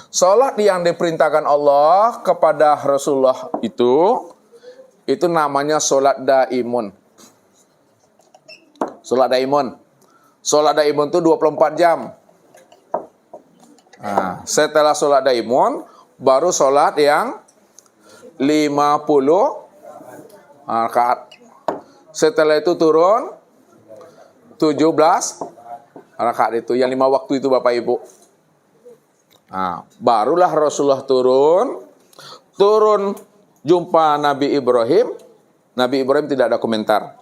Sholat yang diperintahkan Allah kepada Rasulullah itu namanya sholat daimun. Sholat daimun. Sholat daimun itu 24 jam. Nah, setelah sholat daimun, baru sholat yang 50 rakaat. Setelah itu turun 17 rakaat itu. Yang 5 waktu itu Bapak Ibu. Nah, barulah Rasulullah turun jumpa Nabi Ibrahim. Nabi Ibrahim tidak ada komentar.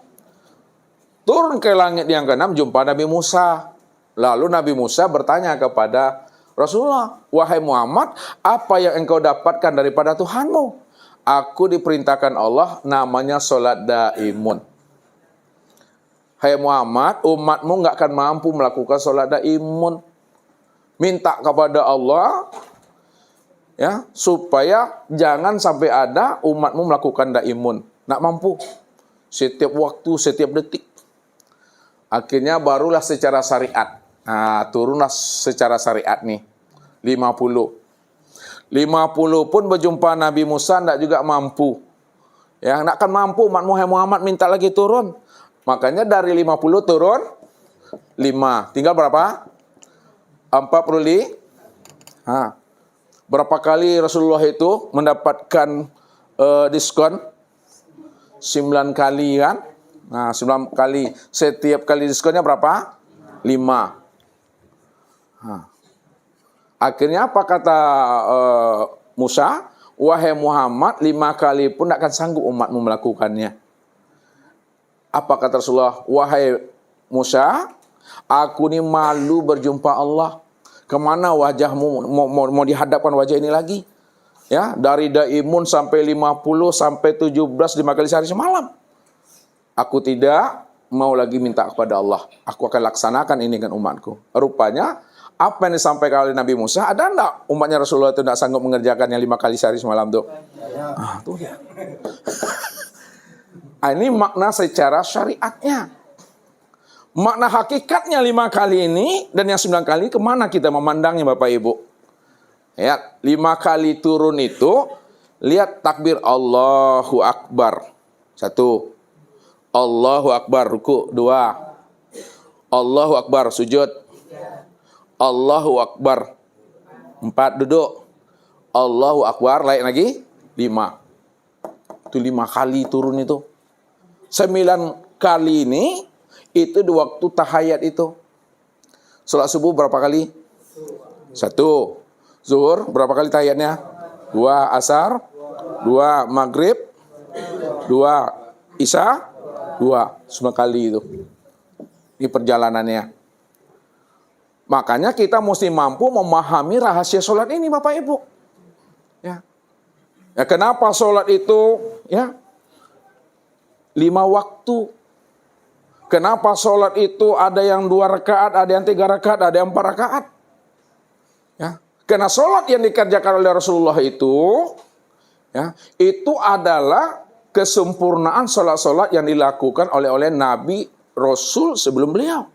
Turun ke langit yang ke-6 jumpa Nabi Musa. Lalu Nabi Musa bertanya kepada Rasulullah, "Wahai Muhammad, apa yang engkau dapatkan daripada Tuhanmu?" "Aku diperintahkan Allah namanya sholat daimun." "Hai Muhammad, umatmu nggak akan mampu melakukan sholat daimun. Minta kepada Allah ya supaya jangan sampai ada umatmu melakukan daimun. Nggak mampu. Setiap waktu, setiap detik. Akhirnya barulah secara syariat. Nah, turunlah secara syariat nih. 50 pun berjumpa Nabi Musa tidak juga mampu. Ya, tidak akan mampu umat Muhammad minta lagi turun. Makanya dari 50 turun 5. Tinggal berapa? 40. Nah, berapa kali Rasulullah itu mendapatkan diskon? 9 kali kan? Nah, 9 kali. Setiap kali diskonnya berapa? 5. Nah. Akhirnya apa kata Musa? "Wahai Muhammad, 5 kali pun tidak akan sanggup umatmu melakukannya." Apa kata Rasulullah? "Wahai Musa, aku ini malu berjumpa Allah. Kemana wajahmu mau dihadapkan wajah ini lagi? Ya, dari daimun sampai 50 sampai 17 5 kali sehari semalam. Aku tidak mau lagi minta kepada Allah. Aku akan laksanakan ini dengan umatku." Rupanya apa yang disampaikan oleh Nabi Musa, ada enggak umatnya Rasulullah itu tidak sanggup mengerjakan yang 5 kali sehari semalam tuh? Ah, tuh ya. Ini makna secara syariatnya. Makna hakikatnya 5 kali ini dan yang 9 kali kemana kita memandangnya Bapak Ibu? Ya, 5 kali turun itu, lihat takbir Allahu Akbar. 1. Allahu Akbar, ruku. 2. Allahu Akbar, sujud. Allahu Akbar. 4, duduk. Allahu Akbar, lain lagi. 5. Itu 5 kali turun itu. 9 kali ini, itu di waktu tahayat itu. Salat subuh berapa kali? 1. Zuhur berapa kali tahiyatnya? 2. Asar 2. Maghrib 2. Isya 2. 9 kali itu. Di perjalanannya. Makanya kita mesti mampu memahami rahasia sholat ini Bapak Ibu. Ya. Ya, kenapa sholat itu ya 5 waktu? Kenapa sholat itu ada yang 2 rakaat, ada yang 3 rakaat, ada yang 4 rakaat? Ya. Karena sholat yang dikerjakan oleh Rasulullah itu, ya, itu adalah kesempurnaan sholat-sholat yang dilakukan oleh Nabi Rasul sebelum beliau.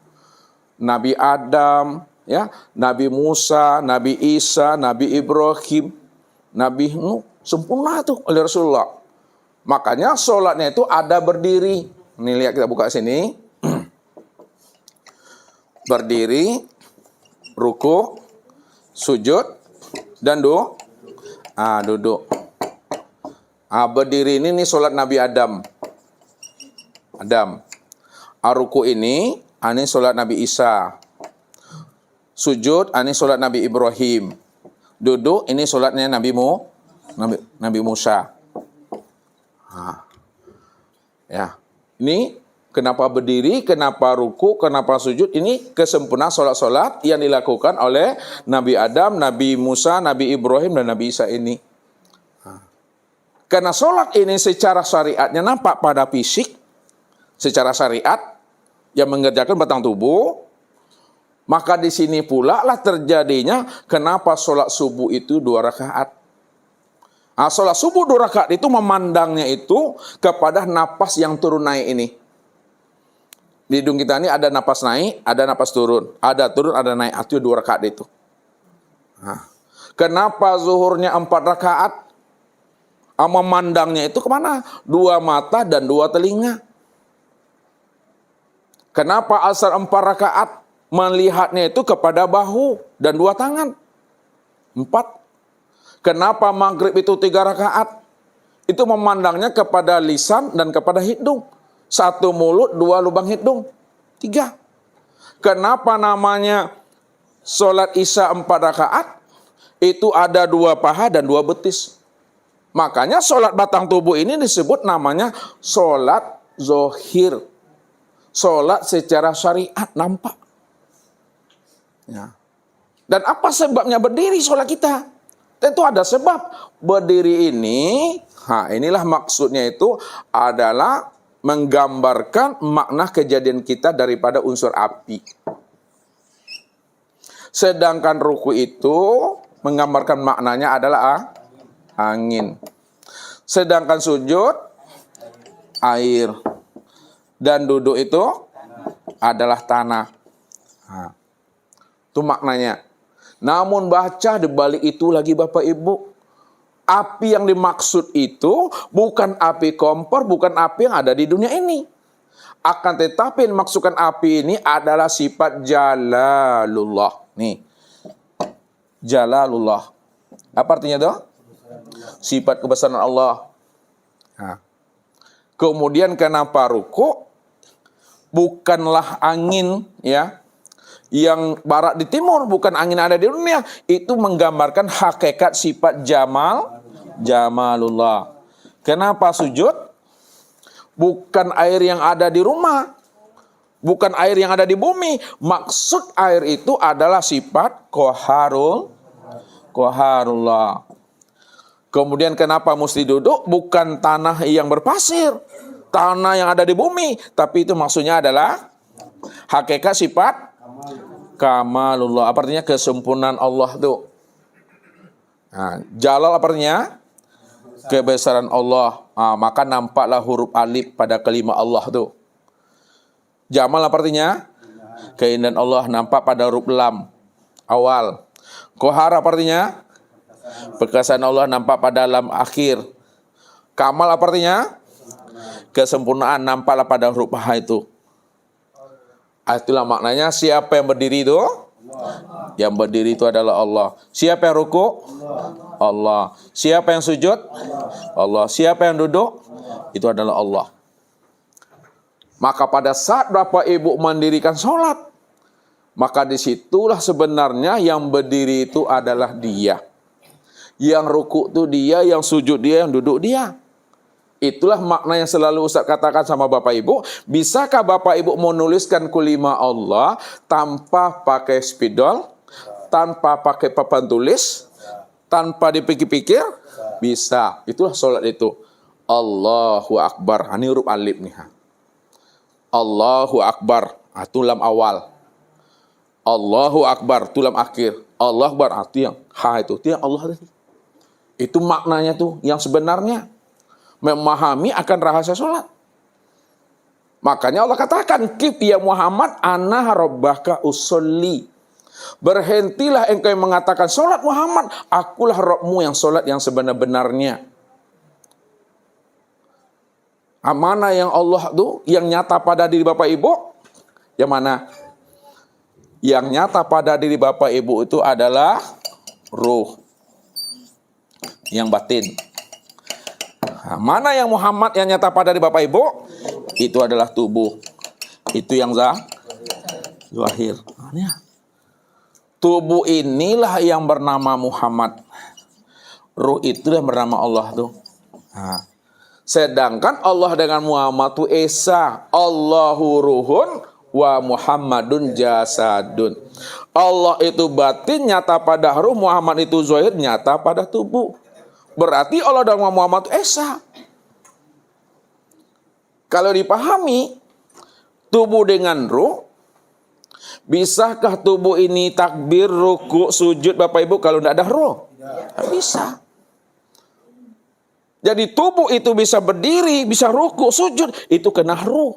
Nabi Adam, ya, Nabi Musa, Nabi Isa, Nabi Ibrahim, Nabi Nuh, sempurna itu oleh Rasulullah. Makanya sholatnya itu ada berdiri. Ini lihat kita buka sini. Berdiri, ruku, sujud, dan duduk. Berdiri ini sholat Nabi Adam. Ruku ini sholat Nabi Isa. Sujud, ini sholat Nabi Ibrahim. Duduk, ini sholatnya Nabi Musa. Ya, ini kenapa berdiri, kenapa ruku, kenapa sujud? Ini kesempurnaan sholat-sholat yang dilakukan oleh Nabi Adam, Nabi Musa, Nabi Ibrahim, dan Nabi Isa ini. Karena sholat ini secara syariatnya nampak pada fisik, secara syariat yang mengerjakan batang tubuh, maka di sini pula lah terjadinya kenapa sholat subuh itu 2 rakaat. Sholat subuh 2 rakaat itu memandangnya itu kepada napas yang turun naik ini. Di hidung kita ini ada napas naik, ada napas turun. Ada turun, ada naik. Itu 2 rakaat itu. Kenapa zuhurnya 4 rakaat? Memandangnya itu kemana? 2 mata dan 2 telinga. Kenapa asar 4 rakaat? Melihatnya itu kepada bahu dan 2 tangan. 4. Kenapa maghrib itu 3 rakaat? Itu memandangnya kepada lisan dan kepada hidung. 1 mulut, 2 lubang hidung. 3. Kenapa namanya sholat isya 4 rakaat? Itu ada 2 paha dan 2 betis. Makanya sholat batang tubuh ini disebut namanya sholat zohir. Sholat secara syariat, nampak. Ya. Dan apa sebabnya berdiri sholat kita? Tentu ada sebab. Berdiri ini, inilah maksudnya itu adalah menggambarkan makna kejadian kita daripada unsur api. Sedangkan ruku itu menggambarkan maknanya adalah angin. Sedangkan sujud air. Dan duduk itu adalah tanah. Itu maknanya. Namun baca di balik itu lagi Bapak Ibu, api yang dimaksud itu bukan api kompor, bukan api yang ada di dunia ini. Akan tetapi yang dimaksudkan api ini adalah sifat jalalullah. Nih. Jalalullah. Apa artinya itu? Sifat kebesaran Allah. Kemudian kenapa ruku? Bukanlah angin ya yang barat di timur, bukan angin ada di dunia. Itu menggambarkan hakikat sifat jamalullah. Kenapa sujud? Bukan air yang ada di rumah, bukan air yang ada di bumi. Maksud air itu adalah sifat qaharullah. Kemudian kenapa mesti duduk? Bukan tanah yang berpasir, tanah yang ada di bumi, tapi itu maksudnya adalah hakikat sifat kamalullah. Apa artinya? Kesempurnaan Allah tuh. Jalal apa artinya? Kebesaran Allah. Maka nampaklah huruf alif pada kelima Allah tuh. Jamal apa artinya? Keindahan Allah nampak pada huruf lam awal. Qahar apa artinya? Perkasaan Allah nampak pada lam akhir. Kamal apa artinya? Kesempurnaan nampaklah pada huruf ha itu. Itulah maknanya siapa yang berdiri itu? Yang berdiri itu adalah Allah. Siapa yang ruku? Allah. Siapa yang sujud? Allah. Siapa yang duduk? Itu adalah Allah. Maka pada saat Bapak Ibu mendirikan sholat, maka disitulah sebenarnya yang berdiri itu adalah Dia. Yang ruku itu Dia, yang sujud Dia, yang duduk Dia. Itulah makna yang selalu Ustaz katakan sama Bapak Ibu. Bisakah Bapak Ibu menuliskan kulima Allah tanpa pakai spidol, tanpa pakai papan tulis, tanpa dipikir-pikir? Bisa. Itulah sholat itu. Allahu Akbar. Ini huruf alif nih. Allahu Akbar. Itu lam awal. Allahu Akbar. Itu lam akhir. Allahu Akbar. Itu yang ha itu. Itu yang Allah. Itu maknanya tuh yang sebenarnya. Memahami akan rahasia sholat. Makanya Allah katakan, Kif ya Muhammad, ana rabbaka usolli. Berhentilah engkau yang mengatakan sholat Muhammad, akulah Rabbmu yang sholat yang sebenar-benarnya. Mana yang Allah tuh, yang nyata pada diri Bapak Ibu? Yang mana? Yang nyata pada diri Bapak Ibu itu adalah ruh. Yang batin. Mana yang Muhammad yang nyata pada diri Bapak Ibu? Itu adalah tubuh. Itu yang zahir. Tubuh inilah yang bernama Muhammad. Ruh itu yang bernama Allah tuh. Sedangkan Allah dengan Muhammad itu Esa. Allahu ruhun wa Muhammadun jasadun. Allah itu batin nyata pada ruh, Muhammad itu zahir nyata pada tubuh. Berarti Allah dan Muhammad itu Esa. Kalau dipahami tubuh dengan ruh, bisakah tubuh ini takbir, ruku, sujud Bapak Ibu kalau tidak ada ruh? Tidak bisa. Jadi tubuh itu bisa berdiri, bisa ruku, sujud, itu kena ruh.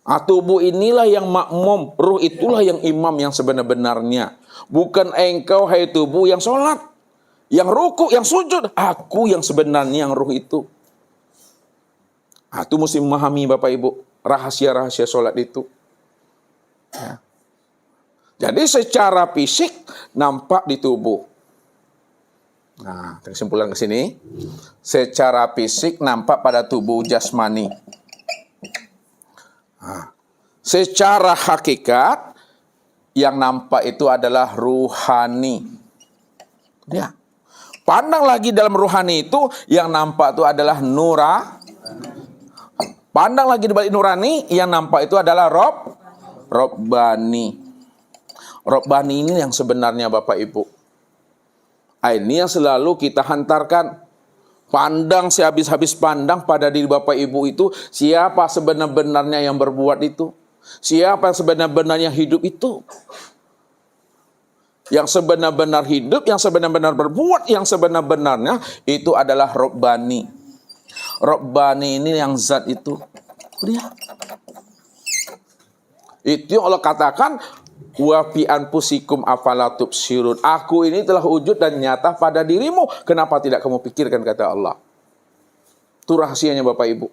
Tubuh inilah yang makmum, ruh itulah yang imam yang sebenar-benarnya. Bukan engkau, hai tubuh, yang sholat, yang ruku, yang sujud. Aku yang sebenarnya yang ruh itu. Itu mesti memahami Bapak Ibu rahasia-rahasia sholat itu. Ya. Jadi secara fisik nampak di tubuh. Nah, kesimpulan ke sini. Secara fisik nampak pada tubuh jasmani. Nah, secara hakikat yang nampak itu adalah ruhani. Ya. Pandang lagi dalam ruhani itu yang nampak itu adalah pandang lagi di balik nurani yang nampak itu adalah Robbani. Robbani ini yang sebenarnya Bapak Ibu. Ini yang selalu kita hantarkan. Pandang sehabis-habis pandang pada diri Bapak Ibu itu. Siapa sebenar-benarnya yang berbuat itu? Siapa yang sebenar-benarnya hidup itu? Yang sebenar-benar hidup, yang sebenar-benar berbuat, yang sebenar-benarnya itu adalah Robbani. Robbani ini yang zat itu. Lihat. Itu yang Allah katakan, wa fi anfusikum afala tubsirun. Aku ini telah wujud dan nyata pada dirimu. Kenapa tidak kamu pikirkan, kata Allah. Itu rahasianya Bapak Ibu.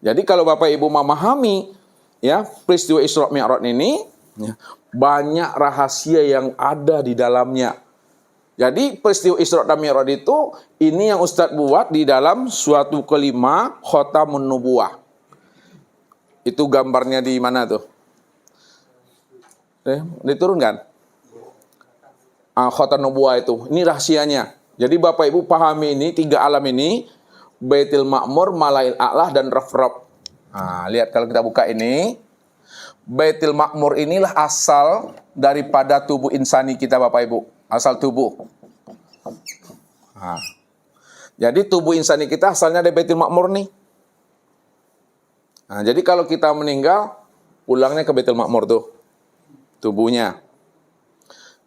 Jadi kalau Bapak Ibu memahami ya peristiwa Isra Mi'raj ini, ya, banyak rahasia yang ada di dalamnya. Jadi peristiwa Isra dan Mi'raj itu ini yang Ustadz buat di dalam suatu kelima Khotamun Nubuwah. Itu gambarnya di mana tuh? Diturunkan. Khotam Nubuwah itu. Ini rahasianya. Jadi Bapak Ibu pahami ini, 3 alam ini. Baitul Ma'mur, Malail A'lah, dan Raf-Raf. Lihat kalau kita buka ini. Baitul Ma'mur inilah asal daripada tubuh insani kita Bapak Ibu. Asal tubuh. Jadi tubuh insani kita asalnya dari Baitul Ma'mur nih. Jadi kalau kita meninggal, pulangnya ke Baitul Ma'mur tuh. Tubuhnya.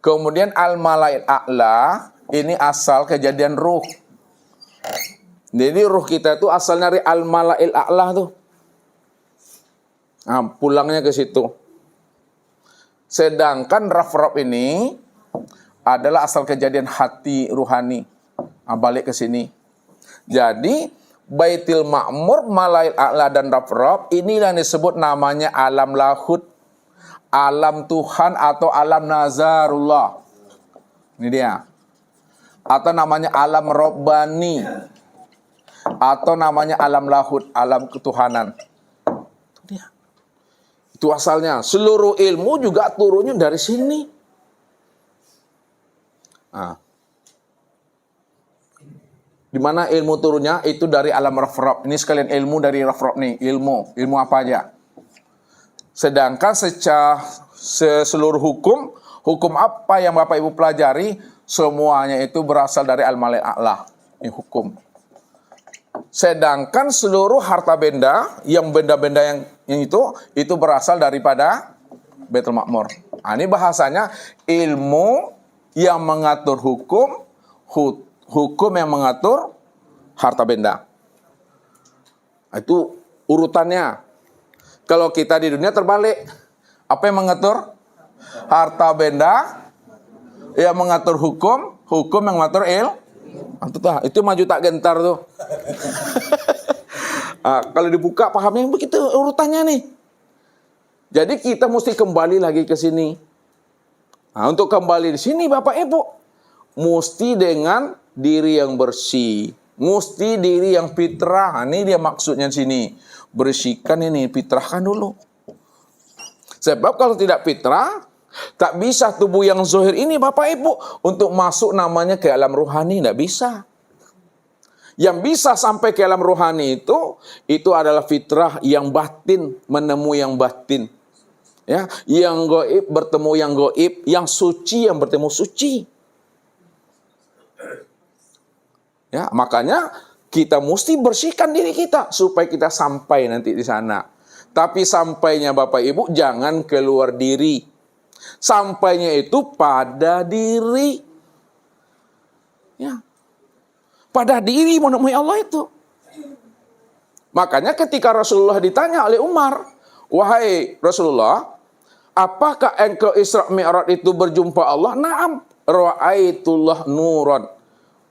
Kemudian Al-Malail A'la, ini asal kejadian ruh. Jadi ruh kita itu asalnya dari Al-Malail A'la tuh. Pulangnya ke situ. Sedangkan Raf-Raf ini adalah asal kejadian hati ruhani. Balik ke sini. Jadi Baitul Ma'mur, Malail A'la, dan Raf-Raf inilah yang disebut namanya alam lahud. Alam Tuhan atau alam Nazarullah. Ini dia. Atau namanya alam Robbani. Atau namanya alam lahud, alam ketuhanan. Itu dia. Itu asalnya. Seluruh ilmu juga turunnya dari sini. Di mana ilmu turunnya? Itu dari alam Raf-Raf. Ini sekalian ilmu dari Raf-Raf nih. Ilmu apa aja? Sedangkan seluruh hukum apa yang Bapak Ibu pelajari, semuanya itu berasal dari Al-Malail A'la. Ini hukum. Sedangkan seluruh harta benda, yang benda-benda yang itu berasal daripada Baitul Ma'mur. Ini bahasanya ilmu yang mengatur hukum yang mengatur harta benda. Itu urutannya. Kalau kita di dunia terbalik. Apa yang mengatur? Harta benda. Yang mengatur hukum yang mengatur itu maju tak gentar tuh. Kalau dibuka pahamnya begitu urutannya nih. Jadi kita mesti kembali lagi ke sini. Untuk kembali di sini Bapak Ibu, mesti dengan diri yang bersih. Mesti diri yang fitrah. Ini dia maksudnya di sini. Bersihkan ini, fitrahkan dulu. Sebab kalau tidak fitrah, tak bisa tubuh yang zahir ini Bapak Ibu untuk masuk namanya ke alam ruhani, tidak bisa. Yang bisa sampai ke alam ruhani itu adalah fitrah yang batin, menemui yang batin. Ya, yang gaib bertemu yang gaib, yang suci yang bertemu suci. Ya, makanya kita mesti bersihkan diri kita supaya kita sampai nanti di sana. Tapi sampainya Bapak Ibu jangan keluar diri. Sampainya itu pada diri. Ya. Pada diri menemui Allah itu. Makanya ketika Rasulullah ditanya oleh Umar, wahai Rasulullah, apakah engkau Isra Mi'raj itu berjumpa Allah? Naam, ra'aitullah nuran.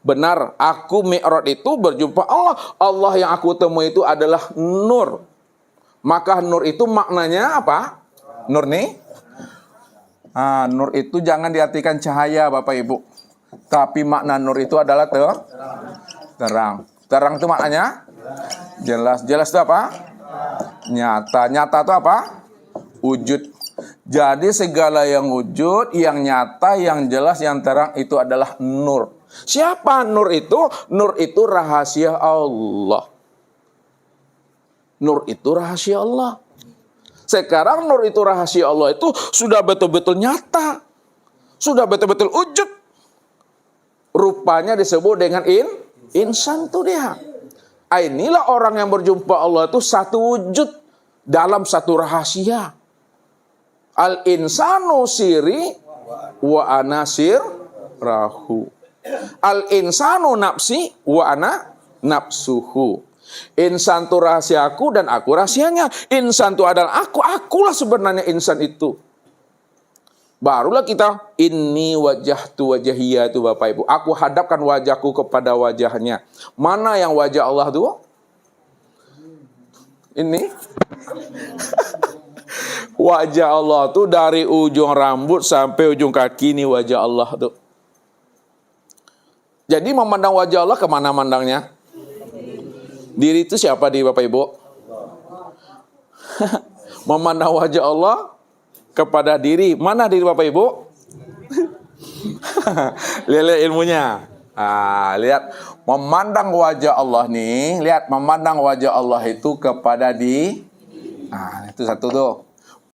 Benar, aku Mi'raj itu berjumpa Allah. Allah yang aku temui itu adalah nur. Maka nur itu maknanya apa? Nur nih? Nur itu jangan diartikan cahaya Bapak Ibu. Tapi makna nur itu adalah terang. Terang itu maknanya jelas. Jelas itu apa? Nyata. Nyata itu apa? Wujud. Jadi segala yang wujud, yang nyata, yang jelas, yang terang itu adalah nur. Siapa nur itu? Nur itu rahasia Allah. Nur itu rahasia Allah. Sekarang nur itu rahasia Allah itu sudah betul-betul nyata. Sudah betul-betul wujud. Rupanya disebut dengan insan tuh dia. Inilah orang yang berjumpa Allah itu satu wujud dalam satu rahasia. Al-insanu siri wa anasir rahu. Al-insanu nafsi wa ana nafsuhu. Insan itu rahasiaku dan aku rahasianya. Insan itu adalah aku, akulah sebenarnya insan itu. Barulah kita inni wajahtu wajahiyya itu Bapak Ibu. Aku hadapkan wajahku kepada wajahnya. Mana yang wajah Allah itu? Ini. Wajah Allah itu dari ujung rambut sampai ujung kaki, ini wajah Allah tuh. Jadi memandang wajah Allah kemana mandangnya? Diri itu siapa di Bapak Ibu? Memandang wajah Allah kepada diri. Mana diri Bapak Ibu? Lihat ilmunya. Lihat. Memandang wajah Allah nih. Lihat, memandang wajah Allah itu kepada di. Itu satu tuh.